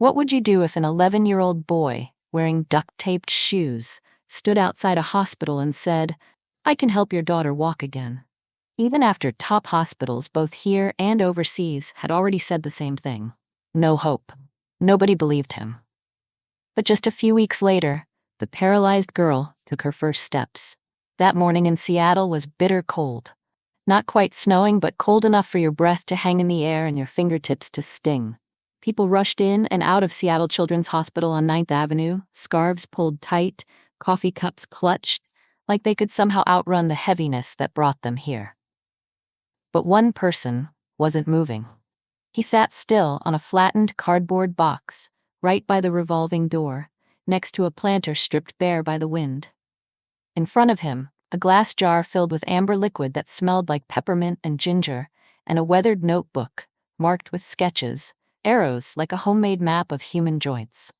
What would you do if an 11-year-old boy, wearing duct-taped shoes, stood outside a hospital and said, "I can help your daughter walk again"? Even after top hospitals, both here and overseas, had already said the same thing. No hope. Nobody believed him. But just a few weeks later, the paralyzed girl took her first steps. That morning in Seattle was bitter cold. Not quite snowing, but cold enough for your breath to hang in the air and your fingertips to sting. People rushed in and out of Seattle Children's Hospital on 9th Avenue, scarves pulled tight, coffee cups clutched, like they could somehow outrun the heaviness that brought them here. But one person wasn't moving. He sat still on a flattened cardboard box, right by the revolving door, next to a planter stripped bare by the wind. In front of him, a glass jar filled with amber liquid that smelled like peppermint and ginger, and a weathered notebook, marked with sketches, arrows like a homemade map of human joints.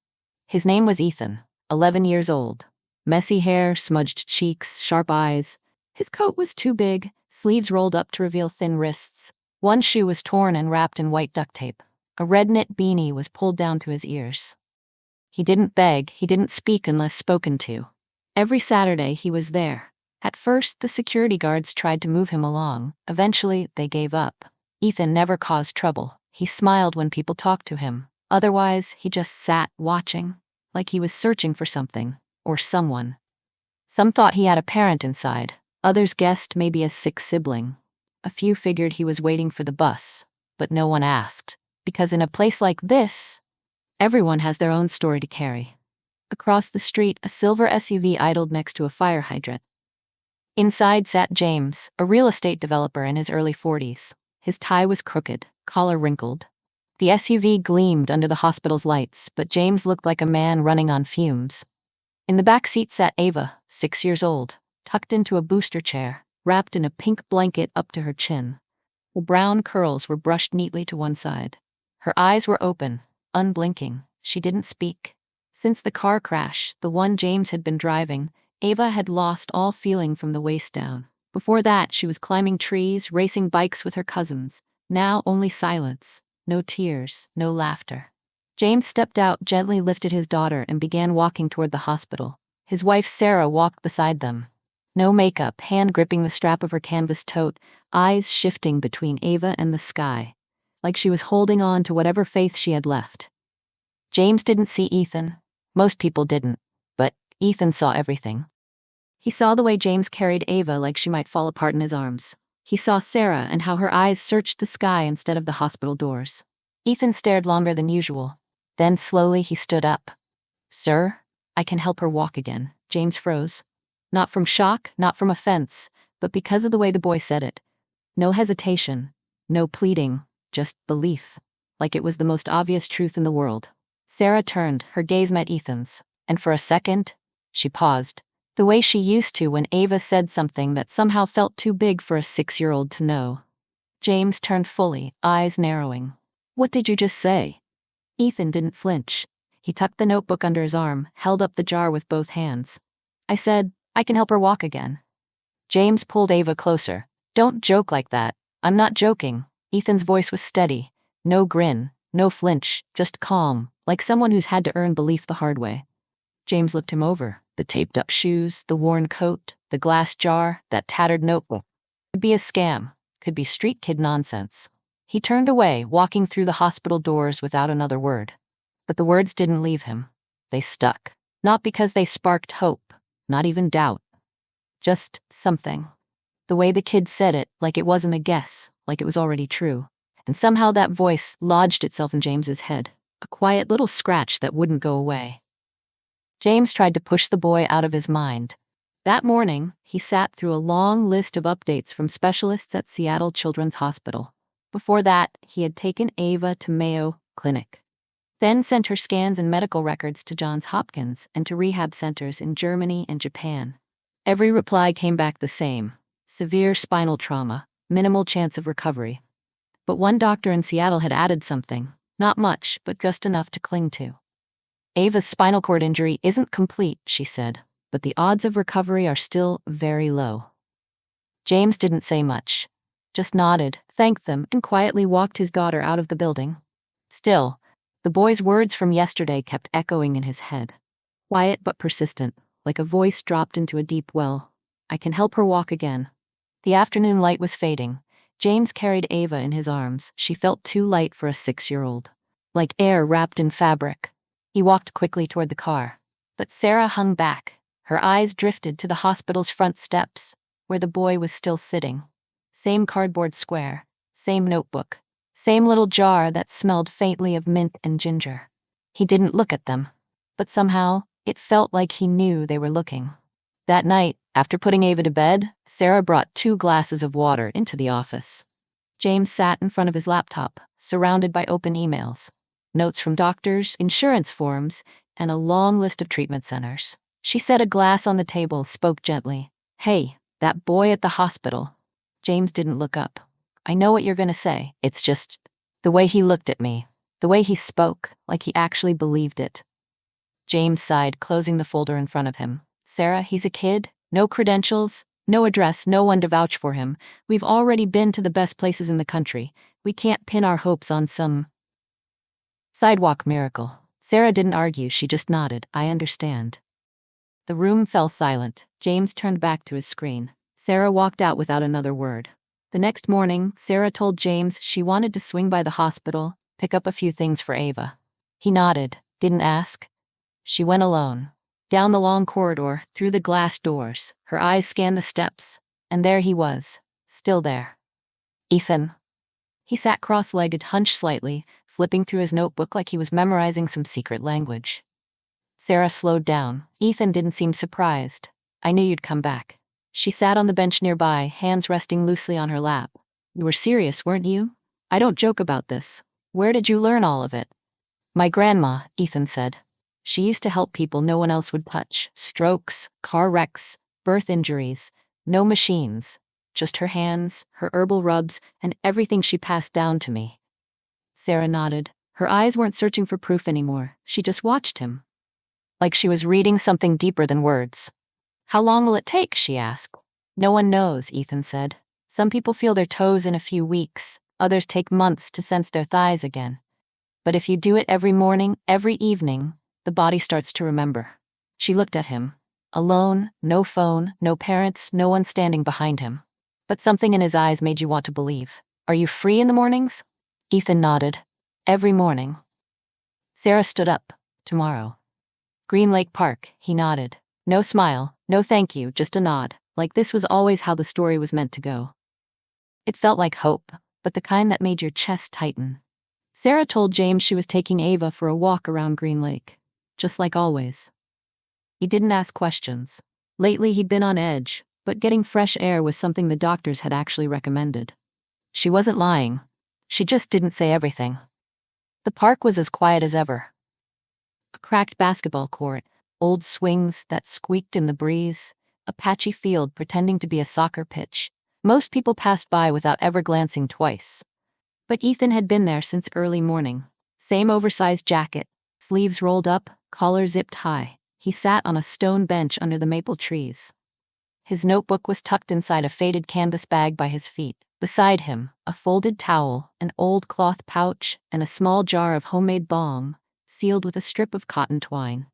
His name was Ethan, 11 years old. Messy hair, smudged cheeks, sharp eyes. His coat was too big, sleeves rolled up to reveal thin wrists. One shoe was torn and wrapped in white duct tape. A red knit beanie was pulled down to his ears. He didn't beg, he didn't speak unless spoken to. Every Saturday he was there. At first, the security guards tried to move him along. Eventually, they gave up. Ethan never caused trouble. He smiled when people talked to him. Otherwise, he just sat watching, like he was searching for something, or someone. Some thought he had a parent inside. Others guessed maybe a sick sibling. A few figured he was waiting for the bus, but no one asked. Because in a place like this, everyone has their own story to carry. Across the street, a silver SUV idled next to a fire hydrant. Inside sat James, a real estate developer in his early 40s. His tie was crooked, collar wrinkled. The SUV gleamed under the hospital's lights, but James looked like a man running on fumes. In the back seat sat Ava, 6 years old, tucked into a booster chair, wrapped in a pink blanket up to her chin. Her brown curls were brushed neatly to one side. Her eyes were open, unblinking. She didn't speak. Since the car crash, the one James had been driving, Ava had lost all feeling from the waist down. Before that, she was climbing trees, racing bikes with her cousins. Now only silence, no tears, no laughter. James stepped out, gently lifted his daughter, and began walking toward the hospital. His wife Sarah walked beside them. No makeup, hand gripping the strap of her canvas tote, eyes shifting between Ava and the sky, like she was holding on to whatever faith she had left. James didn't see Ethan. Most people didn't, but Ethan saw everything. He saw the way James carried Ava like she might fall apart in his arms. He saw Sarah and how her eyes searched the sky instead of the hospital doors. Ethan stared longer than usual. Then slowly he stood up. "Sir, I can help her walk again." James froze. Not from shock, not from offense, but because of the way the boy said it. No hesitation, no pleading, just belief, like it was the most obvious truth in the world. Sarah turned, her gaze met Ethan's, and for a second, she paused. The way she used to when Ava said something that somehow felt too big for a 6-year-old to know. James turned fully, eyes narrowing. "What did you just say?" Ethan didn't flinch. He tucked the notebook under his arm, held up the jar with both hands. "I said, I can help her walk again." James pulled Ava closer. "Don't joke like that. I'm not joking." Ethan's voice was steady. No grin, no flinch, just calm, like someone who's had to earn belief the hard way. James looked him over. The taped-up shoes, the worn coat, the glass jar, that tattered notebook. Could be a scam. Could be street kid nonsense. He turned away, walking through the hospital doors without another word. But the words didn't leave him. They stuck. Not because they sparked hope, not even doubt. Just something. The way the kid said it, like it wasn't a guess, like it was already true. And somehow that voice lodged itself in James's head. A quiet little scratch that wouldn't go away. James tried to push the boy out of his mind. That morning, he sat through a long list of updates from specialists at Seattle Children's Hospital. Before that, he had taken Ava to Mayo Clinic. Then sent her scans and medical records to Johns Hopkins and to rehab centers in Germany and Japan. Every reply came back the same. Severe spinal trauma, minimal chance of recovery. But one doctor in Seattle had added something. Not much, but just enough to cling to. "Ava's spinal cord injury isn't complete," she said, "but the odds of recovery are still very low." James didn't say much, just nodded, thanked them, and quietly walked his daughter out of the building. Still, The boy's words from yesterday kept echoing in his head. Quiet but persistent, like a voice dropped into a deep well. I can help her walk again. The afternoon light was fading. James carried Ava in his arms. She felt too light for a 6-year-old. Like air wrapped in fabric. He walked quickly toward the car. But Sarah hung back. Her eyes drifted to the hospital's front steps, where the boy was still sitting. Same cardboard square, same notebook, same little jar that smelled faintly of mint and ginger. He didn't look at them, but somehow it felt like he knew they were looking. That night, after putting Ava to bed, Sarah brought 2 glasses of water into the office. James sat in front of his laptop, surrounded by open emails, notes from doctors, insurance forms, and a long list of treatment centers. She set a glass on the table, spoke gently. Hey, that boy at the hospital. James didn't look up. I know what you're going to say. It's just the way he looked at me, the way he spoke, like he actually believed it. James sighed, closing the folder in front of him. Sarah, he's a kid, no credentials, no address, no one to vouch for him. We've already been to the best places in the country. We can't pin our hopes on some sidewalk miracle. Sarah didn't argue, she just nodded. I understand. The room fell silent. James turned back to his screen. Sarah walked out without another word. The next morning, Sarah told James she wanted to swing by the hospital, pick up a few things for Ava. He nodded, didn't ask. She went alone. Down the long corridor, through the glass doors, her eyes scanned the steps, and there he was, still there. Ethan. He sat cross-legged, hunched slightly, flipping through his notebook like he was memorizing some secret language. Sarah slowed down. Ethan didn't seem surprised. I knew you'd come back. She sat on the bench nearby, hands resting loosely on her lap. You were serious, weren't you? I don't joke about this. Where did you learn all of it? My grandma, Ethan said. She used to help people no one else would touch. Strokes, car wrecks, birth injuries. No machines. Just her hands, her herbal rubs, and everything she passed down to me. Sarah nodded. Her eyes weren't searching for proof anymore. She just watched him. Like she was reading something deeper than words. How long will it take? She asked. No one knows, Ethan said. Some people feel their toes in a few weeks. Others take months to sense their thighs again. But if you do it every morning, every evening, the body starts to remember. She looked at him. Alone, no phone, no parents, no one standing behind him. But something in his eyes made you want to believe. Are you free in the mornings? Ethan nodded. Every morning. Sarah stood up. Tomorrow. Green Lake Park, he nodded. No smile, no thank you, just a nod, like this was always how the story was meant to go. It felt like hope, but the kind that made your chest tighten. Sarah told James she was taking Ava for a walk around Green Lake, just like always. He didn't ask questions. Lately he'd been on edge, but getting fresh air was something the doctors had actually recommended. She wasn't lying. She just didn't say everything. The park was as quiet as ever. A cracked basketball court, old swings that squeaked in the breeze, a patchy field pretending to be a soccer pitch. Most people passed by without ever glancing twice. But Ethan had been there since early morning. Same oversized jacket, sleeves rolled up, collar zipped high. He sat on a stone bench under the maple trees. His notebook was tucked inside a faded canvas bag by his feet. Beside him, a folded towel, an old cloth pouch, and a small jar of homemade balm, sealed with a strip of cotton twine.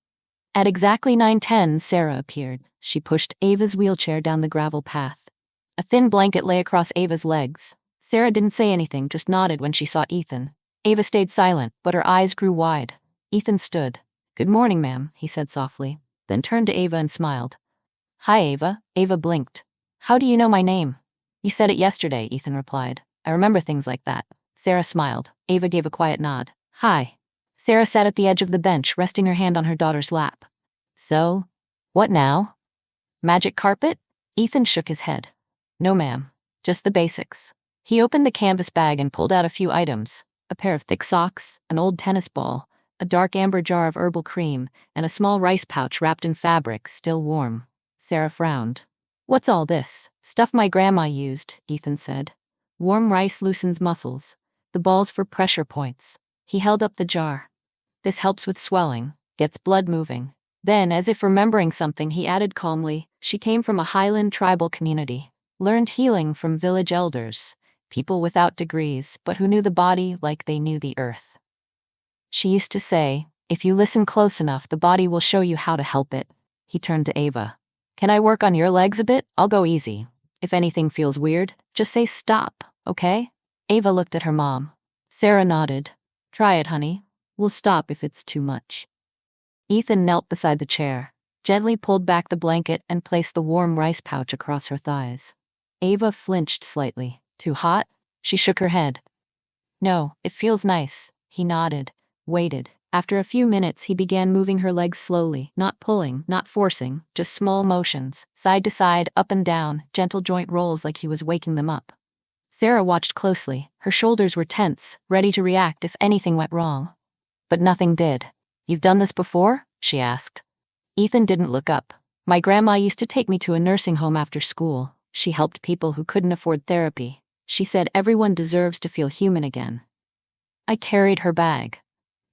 At exactly 9:10, Sarah appeared. She pushed Ava's wheelchair down the gravel path. A thin blanket lay across Ava's legs. Sarah didn't say anything, just nodded when she saw Ethan. Ava stayed silent, but her eyes grew wide. Ethan stood. Good morning, ma'am, he said softly, then turned to Ava and smiled. Hi, Ava. Ava blinked. How do you know my name? You said it yesterday, Ethan replied. I remember things like that. Sarah smiled. Ava gave a quiet nod. Hi. Sarah sat at the edge of the bench, resting her hand on her daughter's lap. So, what now? Magic carpet? Ethan shook his head. No, ma'am. Just the basics. He opened the canvas bag and pulled out a few items. A pair of thick socks, an old tennis ball, a dark amber jar of herbal cream, and a small rice pouch wrapped in fabric, still warm. Sarah frowned. What's all this? Stuff my grandma used, Ethan said. Warm rice loosens muscles. The ball's for pressure points. He held up the jar. This helps with swelling, gets blood moving. Then, as if remembering something, he added calmly, she came from a highland tribal community. Learned healing from village elders. People without degrees, but who knew the body like they knew the earth. She used to say, if you listen close enough, the body will show you how to help it. He turned to Ava. Can I work on your legs a bit? I'll go easy. If anything feels weird, just say stop, okay? Ava looked at her mom. Sarah nodded. Try it, honey. We'll stop if it's too much. Ethan knelt beside the chair, gently pulled back the blanket and placed the warm rice pouch across her thighs. Ava flinched slightly. Too hot? She shook her head. No, it feels nice. He nodded, waited. After a few minutes, he began moving her legs slowly, not pulling, not forcing, just small motions, side to side, up and down, gentle joint rolls like he was waking them up. Sarah watched closely. Her shoulders were tense, ready to react if anything went wrong. But nothing did. You've done this before? She asked. Ethan didn't look up. My grandma used to take me to a nursing home after school. She helped people who couldn't afford therapy. She said everyone deserves to feel human again. I carried her bag.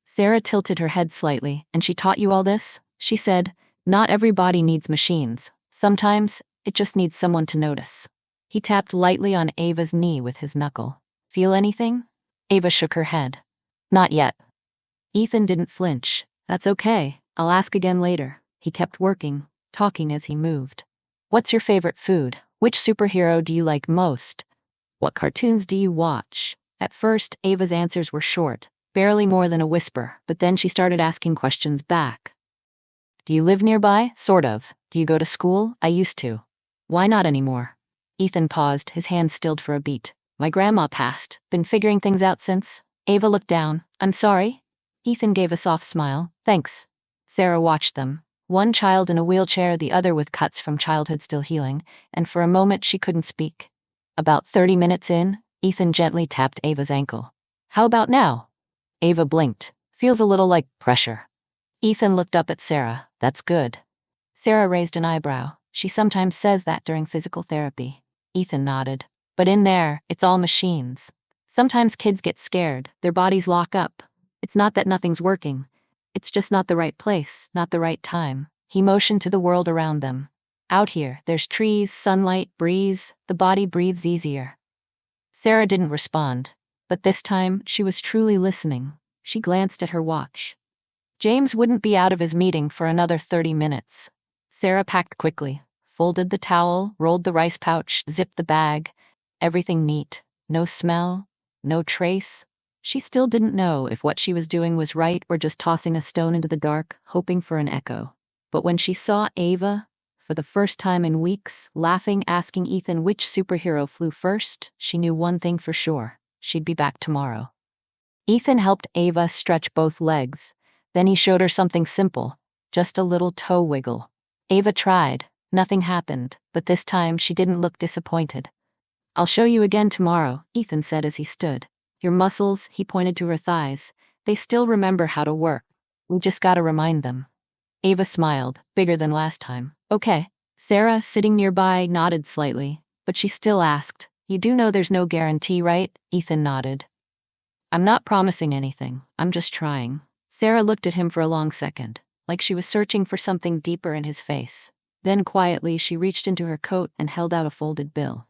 Sarah tilted her head slightly. And she taught you all this? She said, not every body needs machines. Sometimes, it just needs someone to notice. He tapped lightly on Ava's knee with his knuckle. Feel anything? Ava shook her head. Not yet. Ethan didn't flinch. That's okay. I'll ask again later. He kept working, talking as he moved. What's your favorite food? Which superhero do you like most? What cartoons do you watch? At first, Ava's answers were short, barely more than a whisper, but then she started asking questions back. Do you live nearby? Sort of. Do you go to school? I used to. Why not anymore? Ethan paused, his hands stilled for a beat. My grandma passed. Been figuring things out since? Ava looked down. I'm sorry? Ethan gave a soft smile. Thanks. Sarah watched them. One child in a wheelchair, the other with cuts from childhood still healing, and for a moment she couldn't speak. About 30 minutes in, Ethan gently tapped Ava's ankle. How about now? Ava blinked. Feels a little like pressure. Ethan looked up at Sarah. That's good. Sarah raised an eyebrow. She sometimes says that during physical therapy. Ethan nodded. But in there, it's all machines. Sometimes kids get scared. Their bodies lock up. It's not that nothing's working. It's just not the right place, not the right time. He motioned to the world around them. Out here, there's trees, sunlight, breeze. The body breathes easier. Sarah didn't respond, but this time she was truly listening. She glanced at her watch. James wouldn't be out of his meeting for another 30 minutes. Sarah packed quickly, folded the towel, rolled the rice pouch, zipped the bag. Everything neat. No smell, no trace. She still didn't know if what she was doing was right or just tossing a stone into the dark, hoping for an echo. But when she saw Ava, for the first time in weeks, laughing, asking Ethan which superhero flew first, she knew one thing for sure. She'd be back tomorrow. Ethan helped Ava stretch both legs. Then he showed her something simple, just a little toe wiggle. Ava tried. Nothing happened, but this time she didn't look disappointed. I'll show you again tomorrow, Ethan said as he stood. Your muscles, he pointed to her thighs, they still remember how to work. We just gotta remind them. Ava smiled, bigger than last time. Okay. Sarah, sitting nearby, nodded slightly, but she still asked, you do know there's no guarantee, right? Ethan nodded. I'm not promising anything. I'm just trying. Sarah looked at him for a long second, like she was searching for something deeper in his face. Then quietly, she reached into her coat and held out a folded bill.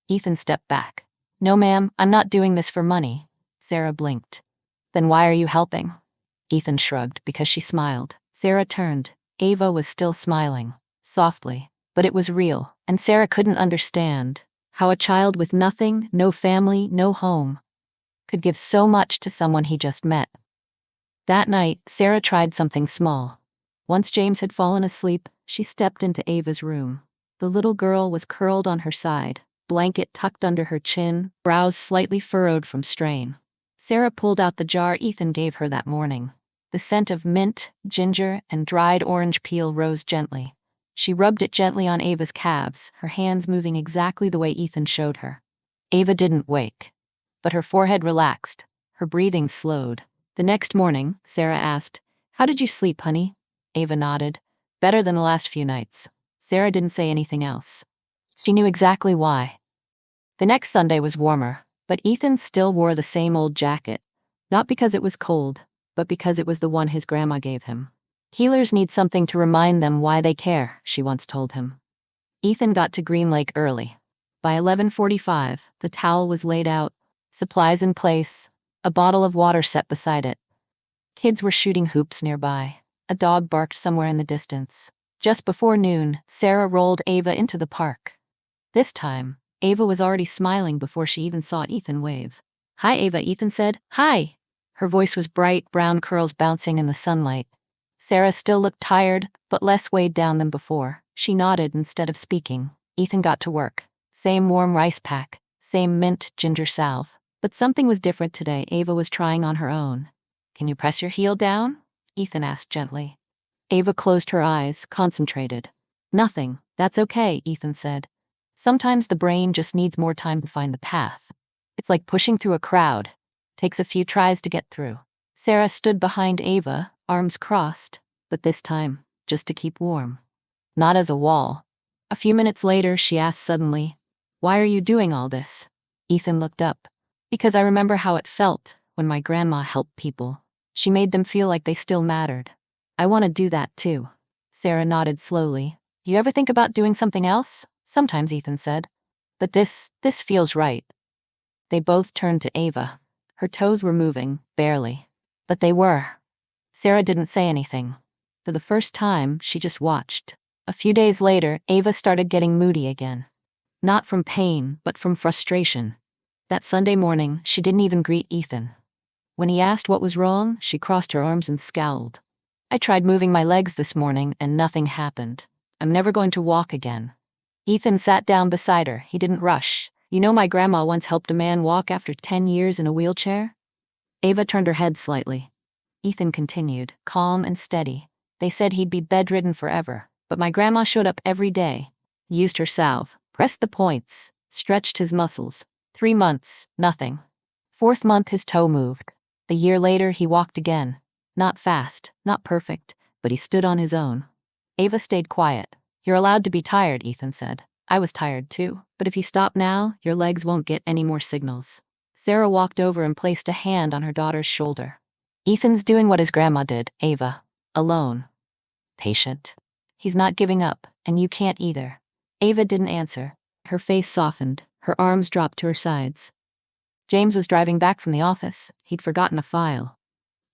Ethan stepped back. No, ma'am, I'm not doing this for money. Sarah blinked. Then why are you helping? Ethan shrugged because she smiled. Sarah turned. Ava was still smiling, softly, but it was real, and Sarah couldn't understand how a child with nothing, no family, no home, could give so much to someone he just met. That night, Sarah tried something small. Once James had fallen asleep, she stepped into Ava's room. The little girl was curled on her side, blanket tucked under her chin, brows slightly furrowed from strain. Sarah pulled out the jar Ethan gave her that morning. The scent of mint, ginger, and dried orange peel rose gently. She rubbed it gently on Ava's calves, her hands moving exactly the way Ethan showed her. Ava didn't wake, but her forehead relaxed, her breathing slowed. The next morning, Sarah asked, How did you sleep, honey? Ava nodded. Better than the last few nights. Sarah didn't say anything else. She knew exactly why. The next Sunday was warmer, but Ethan still wore the same old jacket, not because it was cold, but because it was the one his grandma gave him. Healers need something to remind them why they care, she once told him. Ethan got to Green Lake early. By 11:45, the towel was laid out, supplies in place, a bottle of water set beside it. Kids were shooting hoops nearby. A dog barked somewhere in the distance. Just before noon, Sarah rolled Ava into the park. This time, Ava was already smiling before she even saw Ethan wave. "Hi, Ava," Ethan said. "Hi." Her voice was bright, brown curls bouncing in the sunlight. Sarah still looked tired, but less weighed down than before. She nodded instead of speaking. Ethan got to work. Same warm rice pack, same mint ginger salve. But something was different today. Ava was trying on her own. "Can you press your heel down?" Ethan asked gently. Ava closed her eyes, concentrated. "Nothing. That's okay," Ethan said. "Sometimes the brain just needs more time to find the path. It's like pushing through a crowd. Takes a few tries to get through." Sarah stood behind Ava, arms crossed, but this time, just to keep warm. Not as a wall. A few minutes later, she asked suddenly, "Why are you doing all this?" Ethan looked up. "Because I remember how it felt when my grandma helped people. She made them feel like they still mattered. I want to do that too." Sarah nodded slowly. "You ever think about doing something else?" "Sometimes," Ethan said. "But this feels right." They both turned to Ava. Her toes were moving, barely. But they were. Sarah didn't say anything. For the first time, she just watched. A few days later, Ava started getting moody again. Not from pain, but from frustration. That Sunday morning, she didn't even greet Ethan. When he asked what was wrong, she crossed her arms and scowled. "I tried moving my legs this morning and nothing happened. I'm never going to walk again." Ethan sat down beside her. He didn't rush. "You know, my grandma once helped a man walk after 10 years in a wheelchair?" Ava turned her head slightly. Ethan continued, calm and steady. "They said he'd be bedridden forever, but my grandma showed up every day. Used her salve, pressed the points, stretched his muscles. 3 months, nothing. 4th month his toe moved. A year later he walked again. Not fast, not perfect, but he stood on his own." Ava stayed quiet. "You're allowed to be tired," Ethan said. "I was tired too, but if you stop now, your legs won't get any more signals." Sarah walked over and placed a hand on her daughter's shoulder. "Ethan's doing what his grandma did, Ava. Alone. Patient. He's not giving up, and you can't either." Ava didn't answer. Her face softened. Her arms dropped to her sides. James was driving back from the office. He'd forgotten a file.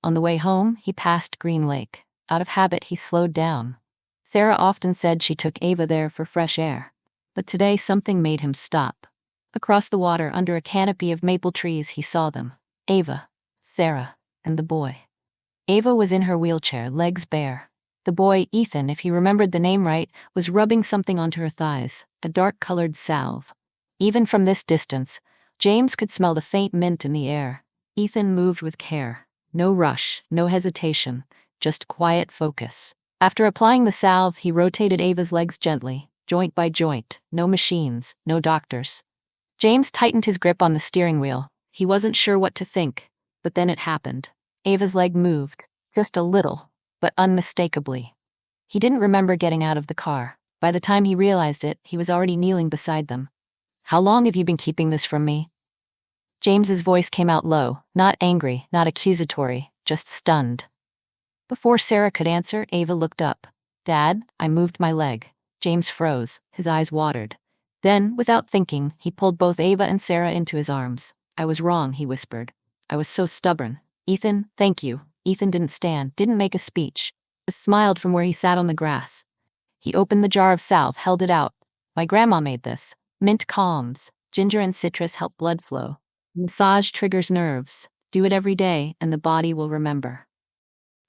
On the way home, he passed Green Lake. Out of habit, he slowed down. Sarah often said she took Ava there for fresh air. But today something made him stop. Across the water, under a canopy of maple trees, he saw them. Ava, Sarah, and the boy. Ava was in her wheelchair, legs bare. The boy, Ethan, if he remembered the name right, was rubbing something onto her thighs, a dark-colored salve. Even from this distance, James could smell the faint mint in the air. Ethan moved with care. No rush, no hesitation, just quiet focus. After applying the salve, he rotated Ava's legs gently, joint by joint, no machines, no doctors. James tightened his grip on the steering wheel. He wasn't sure what to think, but then it happened. Ava's leg moved, just a little, but unmistakably. He didn't remember getting out of the car. By the time he realized it, he was already kneeling beside them. "How long have you been keeping this from me?" James's voice came out low, not angry, not accusatory, just stunned. Before Sarah could answer, Ava looked up. "Dad, I moved my leg." James froze, his eyes watered. Then, without thinking, he pulled both Ava and Sarah into his arms. "I was wrong," he whispered. "I was so stubborn. Ethan, thank you." Ethan didn't stand, didn't make a speech, just smiled from where he sat on the grass. He opened the jar of salve, held it out. "My grandma made this. Mint calms. Ginger and citrus help blood flow. Massage triggers nerves. Do it every day, and the body will remember."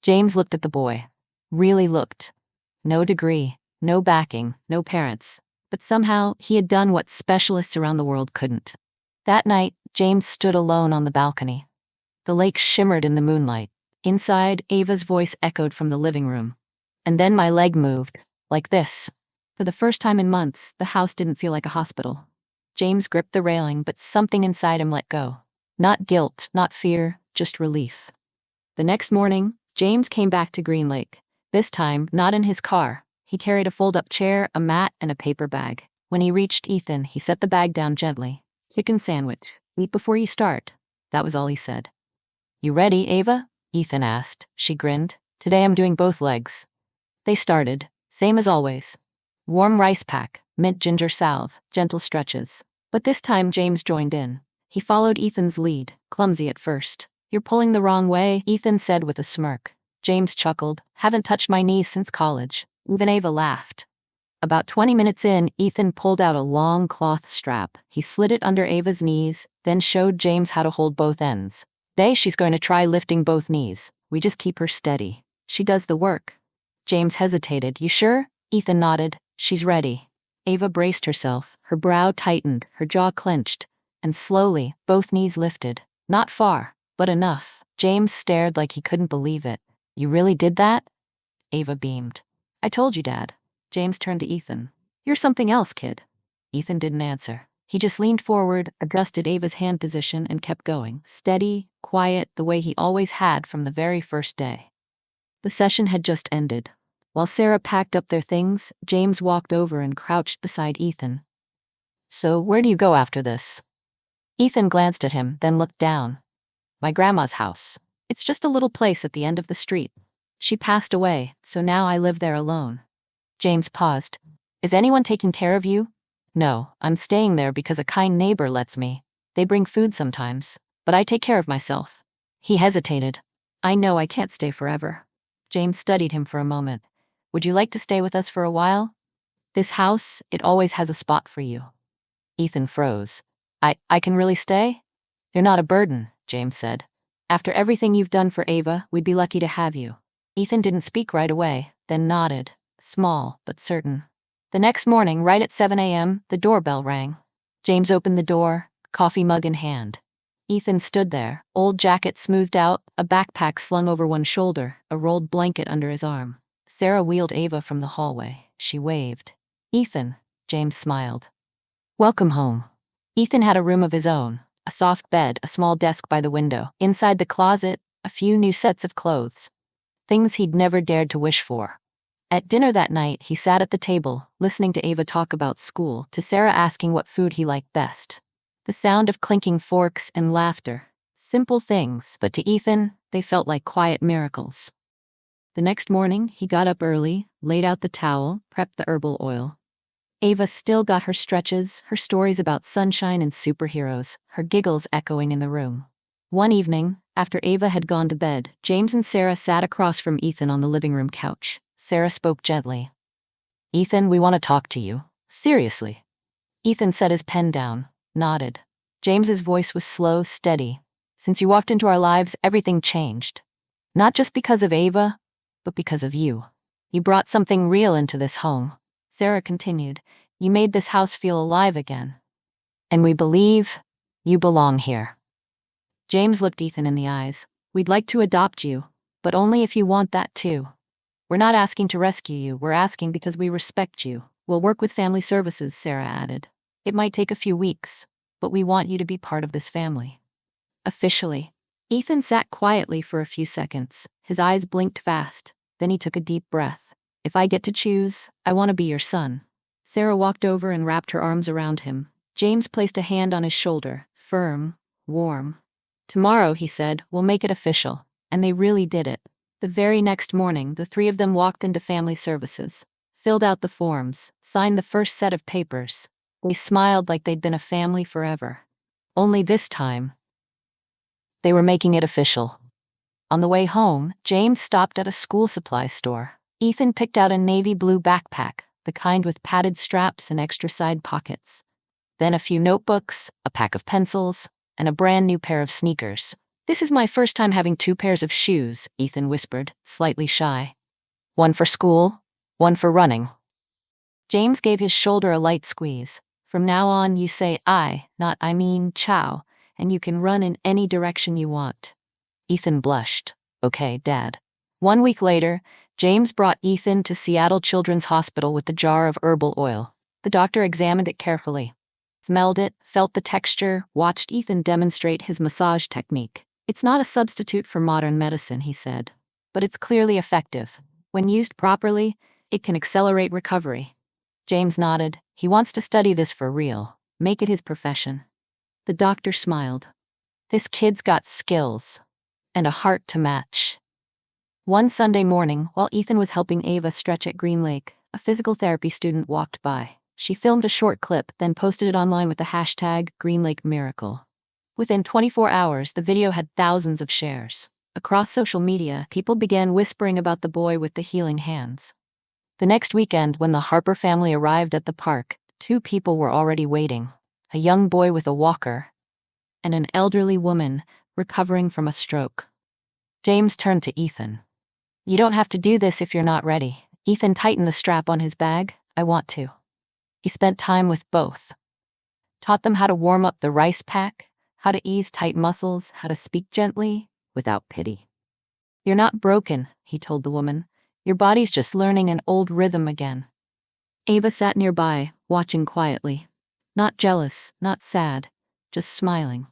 James looked at the boy. Really looked. No degree, no backing, no parents. But somehow, he had done what specialists around the world couldn't. That night, James stood alone on the balcony. The lake shimmered in the moonlight. Inside, Ava's voice echoed from the living room. "And then my leg moved. Like this." For the first time in months, the house didn't feel like a hospital. James gripped the railing, but something inside him let go. Not guilt, not fear, just relief. The next morning, James came back to Green Lake. This time, not in his car. He carried a fold-up chair, a mat, and a paper bag. When he reached Ethan, he set the bag down gently. "Chicken sandwich. Eat before you start." That was all he said. "You ready, Ava?" Ethan asked. She grinned. "Today I'm doing both legs." They started, same as always. Warm rice pack, mint ginger salve, gentle stretches. But this time James joined in. He followed Ethan's lead, clumsy at first. You're pulling the wrong way, Ethan said with a smirk. James chuckled. Haven't touched my knees since college. Even Ava laughed. About 20 minutes in, Ethan pulled out a long cloth strap. He slid it under Ava's knees, then showed James how to hold both ends. Today she's going to try lifting both knees. We just keep her steady. She does the work. James hesitated. You sure? Ethan nodded. She's ready. Ava braced herself. Her brow tightened, her jaw clenched, and slowly, both knees lifted. Not far, but enough. James stared like he couldn't believe it. You really did that? Ava beamed. I told you, Dad. James turned to Ethan. You're something else, kid. Ethan didn't answer. He just leaned forward, adjusted Ava's hand position, and kept going. Steady, quiet, the way he always had from the very first day. The session had just ended. While Sarah packed up their things, James walked over and crouched beside Ethan. So, where do you go after this? Ethan glanced at him, then looked down. My grandma's house. It's just a little place at the end of the street. She passed away, so now I live there alone. James paused. Is anyone taking care of you? No, I'm staying there because a kind neighbor lets me. They bring food sometimes, but I take care of myself. He hesitated. I know I can't stay forever. James studied him for a moment. Would you like to stay with us for a while? This house, it always has a spot for you. Ethan froze. I can really stay? You're not a burden, James said. After everything you've done for Ava, we'd be lucky to have you. Ethan didn't speak right away, then nodded. Small, but certain. The next morning, right at 7 a.m., the doorbell rang. James opened the door, coffee mug in hand. Ethan stood there, old jacket smoothed out, a backpack slung over one shoulder, a rolled blanket under his arm. Sarah wheeled Ava from the hallway. She waved. Ethan, James smiled. Welcome home. Ethan had a room of his own, a soft bed, a small desk by the window. Inside the closet, a few new sets of clothes. Things he'd never dared to wish for. At dinner that night, he sat at the table, listening to Ava talk about school, to Sarah asking what food he liked best. The sound of clinking forks and laughter. Simple things, but to Ethan, they felt like quiet miracles. The next morning, he got up early, laid out the towel, prepped the herbal oil. Ava still got her stretches, her stories about sunshine and superheroes, her giggles echoing in the room. One evening, after Ava had gone to bed, James and Sarah sat across from Ethan on the living room couch. Sarah spoke gently. Ethan, we want to talk to you. Seriously. Ethan set his pen down, nodded. James's voice was slow, steady. Since you walked into our lives, everything changed. Not just because of Ava, but because of you. You brought something real into this home. Sarah continued. You made this house feel alive again. And we believe you belong here. James looked Ethan in the eyes. We'd like to adopt you, but only if you want that too. We're not asking to rescue you, we're asking because we respect you. We'll work with family services, Sarah added. It might take a few weeks, but we want you to be part of this family. Officially. Ethan sat quietly for a few seconds. His eyes blinked fast. Then he took a deep breath. If I get to choose, I want to be your son. Sarah walked over and wrapped her arms around him. James placed a hand on his shoulder, firm, warm. Tomorrow, he said, we'll make it official. And they really did it. The very next morning, the three of them walked into family services, filled out the forms, signed the first set of papers. They smiled like they'd been a family forever. Only this time, they were making it official. On the way home, James stopped at a school supply store. Ethan picked out a navy blue backpack, the kind with padded straps and extra side pockets. Then a few notebooks, a pack of pencils, and a brand new pair of sneakers. This is my first time having 2 pairs of shoes, Ethan whispered, slightly shy. One for school, one for running. James gave his shoulder a light squeeze. From now on, you say I, not I mean ciao, and you can run in any direction you want. Ethan blushed. Okay, Dad. 1 week later, James brought Ethan to Seattle Children's Hospital with the jar of herbal oil. The doctor examined it carefully, smelled it, felt the texture, watched Ethan demonstrate his massage technique. It's not a substitute for modern medicine, he said, but it's clearly effective. When used properly, it can accelerate recovery. James nodded. He wants to study this for real, make it his profession. The doctor smiled. This kid's got skills and a heart to match. One Sunday morning, while Ethan was helping Ava stretch at Green Lake, a physical therapy student walked by. She filmed a short clip, then posted it online with the hashtag #GreenLakeMiracle. Within 24 hours, the video had thousands of shares. Across social media, people began whispering about the boy with the healing hands. The next weekend, when the Harper family arrived at the park, two people were already waiting: a young boy with a walker and an elderly woman recovering from a stroke. James turned to Ethan. "You don't have to do this if you're not ready." Ethan tightened the strap on his bag. "I want to." He spent time with both. Taught them how to warm up the rice pack, how to ease tight muscles, how to speak gently, without pity. "You're not broken," he told the woman. "Your body's just learning an old rhythm again." Ava sat nearby, watching quietly. Not jealous, not sad, just smiling.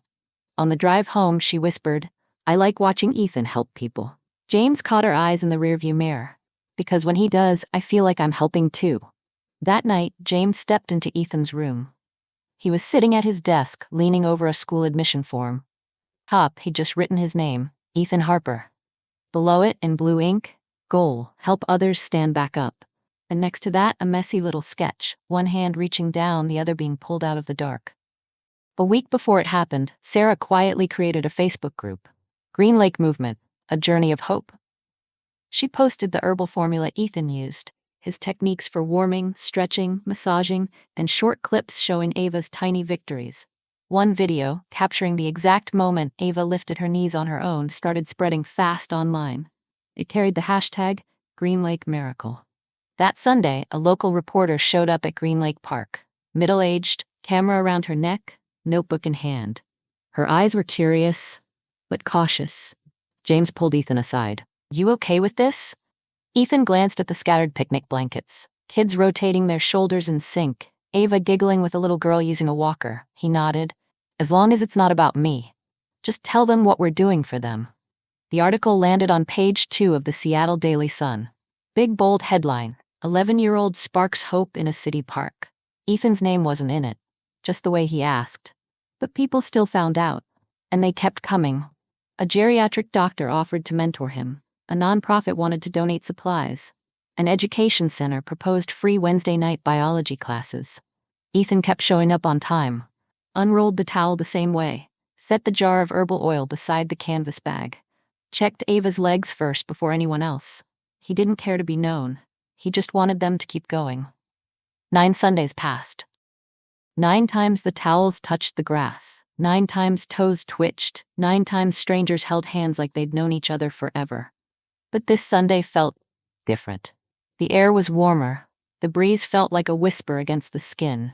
On the drive home, she whispered, "I like watching Ethan help people." James caught her eyes in the rearview mirror. "Because when he does, I feel like I'm helping too." That night, James stepped into Ethan's room. He was sitting at his desk, leaning over a school admission form. Top, he'd just written his name, Ethan Harper. Below it, in blue ink, goal: help others stand back up. And next to that, a messy little sketch, one hand reaching down, the other being pulled out of the dark. A week before it happened, Sarah quietly created a Facebook group, Green Lake Movement, a journey of hope. She posted the herbal formula Ethan used, his techniques for warming, stretching, massaging, and short clips showing Ava's tiny victories. One video, capturing the exact moment Ava lifted her knees on her own, started spreading fast online. It carried the hashtag Green Lake Miracle. That Sunday, a local reporter showed up at Green Lake Park, middle-aged, camera around her neck, notebook in hand. Her eyes were curious, but cautious. James pulled Ethan aside. "You okay with this?" Ethan glanced at the scattered picnic blankets, kids rotating their shoulders in sync, Ava giggling with a little girl using a walker. He nodded. "As long as it's not about me. Just tell them what we're doing for them." The article landed on page 2 of the Seattle Daily Sun. Big bold headline: 11-year-old sparks hope in a city park. Ethan's name wasn't in it, just the way he asked. But people still found out. And they kept coming. A geriatric doctor offered to mentor him. A nonprofit wanted to donate supplies. An education center proposed free Wednesday night biology classes. Ethan kept showing up on time. Unrolled the towel the same way. Set the jar of herbal oil beside the canvas bag. Checked Ava's legs first before anyone else. He didn't care to be known. He just wanted them to keep going. 9 Sundays passed. 9 times the towels touched the grass. 9 times toes twitched. 9 times strangers held hands like they'd known each other forever. But this Sunday felt different. The air was warmer. The breeze felt like a whisper against the skin.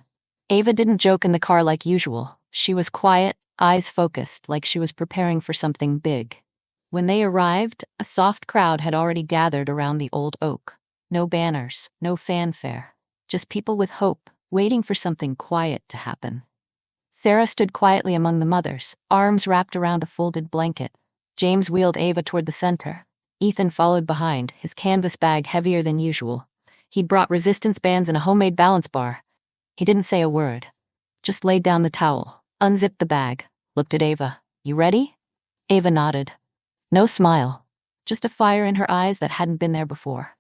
Ava didn't joke in the car like usual. She was quiet, eyes focused, like she was preparing for something big. When they arrived, a soft crowd had already gathered around the old oak. No banners, no fanfare. Just people with hope, waiting for something quiet to happen. Sarah stood quietly among the mothers, arms wrapped around a folded blanket. James wheeled Ava toward the center. Ethan followed behind, his canvas bag heavier than usual. He'd brought resistance bands and a homemade balance bar. He didn't say a word. Just laid down the towel, unzipped the bag, looked at Ava. "You ready?" Ava nodded. No smile. Just a fire in her eyes that hadn't been there before.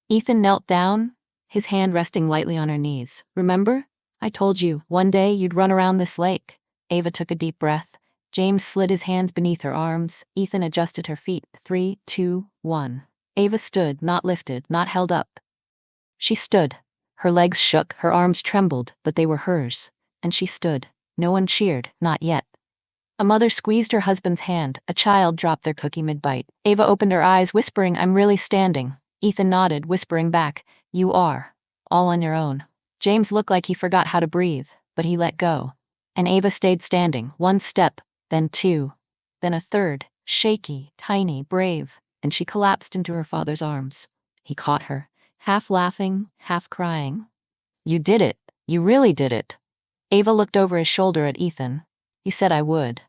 Ethan knelt down, his hand resting lightly on her knees. "Remember? I told you, one day you'd run around this lake." Ava took a deep breath. James slid his hand beneath her arms. Ethan adjusted her feet. 3, 2, 1. Ava stood, not lifted, not held up. She stood. Her legs shook, her arms trembled, but they were hers. And she stood. No one cheered, not yet. A mother squeezed her husband's hand. A child dropped their cookie mid-bite. Ava opened her eyes, whispering, "I'm really standing." Ethan nodded, whispering back, "You are. All on your own." James looked like he forgot how to breathe, but he let go. And Ava stayed standing, 1 step, then 2, then a third, shaky, tiny, brave, and she collapsed into her father's arms. He caught her, half laughing, half crying. "You did it. You really did it." Ava looked over his shoulder at Ethan. "You said I would."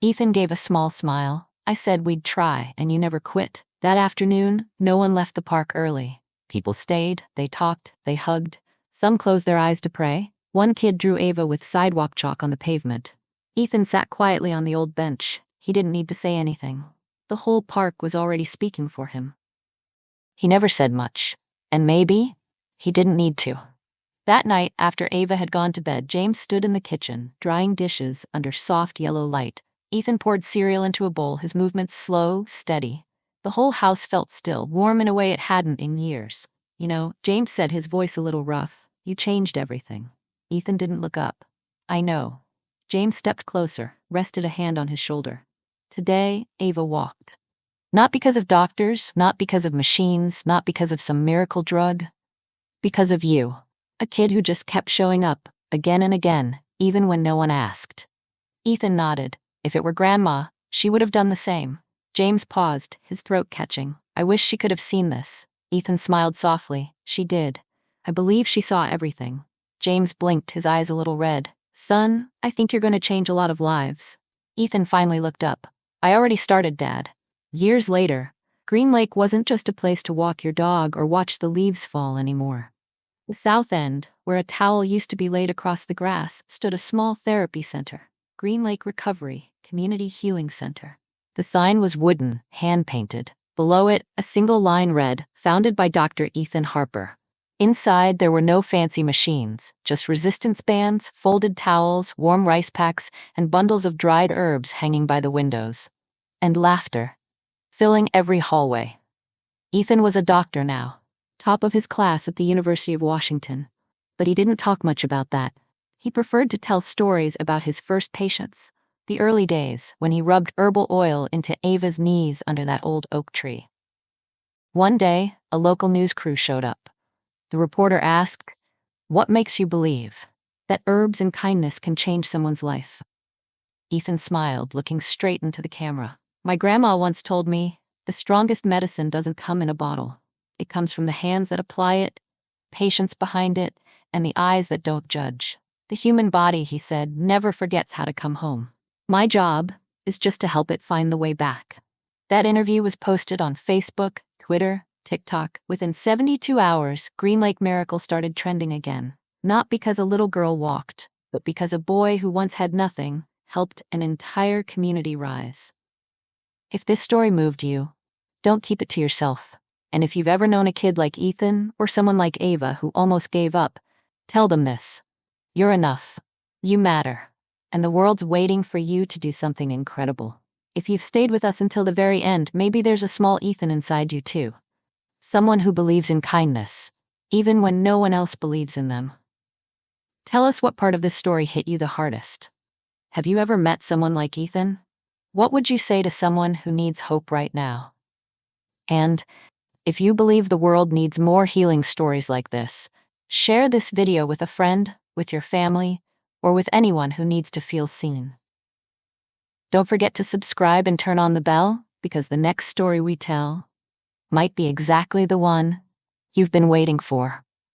Ethan gave a small smile. "I said we'd try, and you never quit." That afternoon, no one left the park early. People stayed, they talked, they hugged. Some closed their eyes to pray. One kid drew Ava with sidewalk chalk on the pavement. Ethan sat quietly on the old bench. He didn't need to say anything. The whole park was already speaking for him. He never said much. And maybe he didn't need to. That night, after Ava had gone to bed, James stood in the kitchen, drying dishes under soft yellow light. Ethan poured cereal into a bowl, his movements slow, steady. The whole house felt still, warm in a way it hadn't in years. "You know," James said, his voice a little rough, "you changed everything." Ethan didn't look up. "I know." James stepped closer, rested a hand on his shoulder. Today, Ava walked. Not because of doctors, not because of machines, not because of some miracle drug. Because of you. A kid who just kept showing up, again and again, even when no one asked. Ethan nodded. If it were Grandma, she would have done the same. James paused, his throat catching. "I wish she could have seen this." Ethan smiled softly. "She did. I believe she saw everything." James blinked, his eyes a little red. "Son, I think you're going to change a lot of lives." Ethan finally looked up. "I already started, Dad." Years later, Green Lake wasn't just a place to walk your dog or watch the leaves fall anymore. The south end, where a towel used to be laid across the grass, stood a small therapy center. Green Lake Recovery, Community Healing Center. The sign was wooden, hand-painted. Below it, a single line read, "Founded by Dr. Ethan Harper." Inside, there were no fancy machines, just resistance bands, folded towels, warm rice packs, and bundles of dried herbs hanging by the windows. And laughter, filling every hallway. Ethan was a doctor now, top of his class at the University of Washington. But he didn't talk much about that. He preferred to tell stories about his first patients, the early days when he rubbed herbal oil into Ava's knees under that old oak tree. One day, a local news crew showed up. The reporter asked, "What makes you believe that herbs and kindness can change someone's life?" Ethan smiled, looking straight into the camera. "My grandma once told me, the strongest medicine doesn't come in a bottle. It comes from the hands that apply it, patience behind it, and the eyes that don't judge. The human body," he said, "never forgets how to come home. My job is just to help it find the way back." That interview was posted on Facebook, Twitter, TikTok. Within 72 hours, Green Lake Miracle started trending again. Not because a little girl walked, but because a boy who once had nothing helped an entire community rise. If this story moved you, don't keep it to yourself. And if you've ever known a kid like Ethan or someone like Ava who almost gave up, tell them this. You're enough. You matter. And the world's waiting for you to do something incredible. If you've stayed with us until the very end, maybe there's a small Ethan inside you too. Someone who believes in kindness, even when no one else believes in them. Tell us what part of this story hit you the hardest. Have you ever met someone like Ethan? What would you say to someone who needs hope right now? And if you believe the world needs more healing stories like this, share this video with a friend, with your family, or with anyone who needs to feel seen. Don't forget to subscribe and turn on the bell, because the next story we tell might be exactly the one you've been waiting for.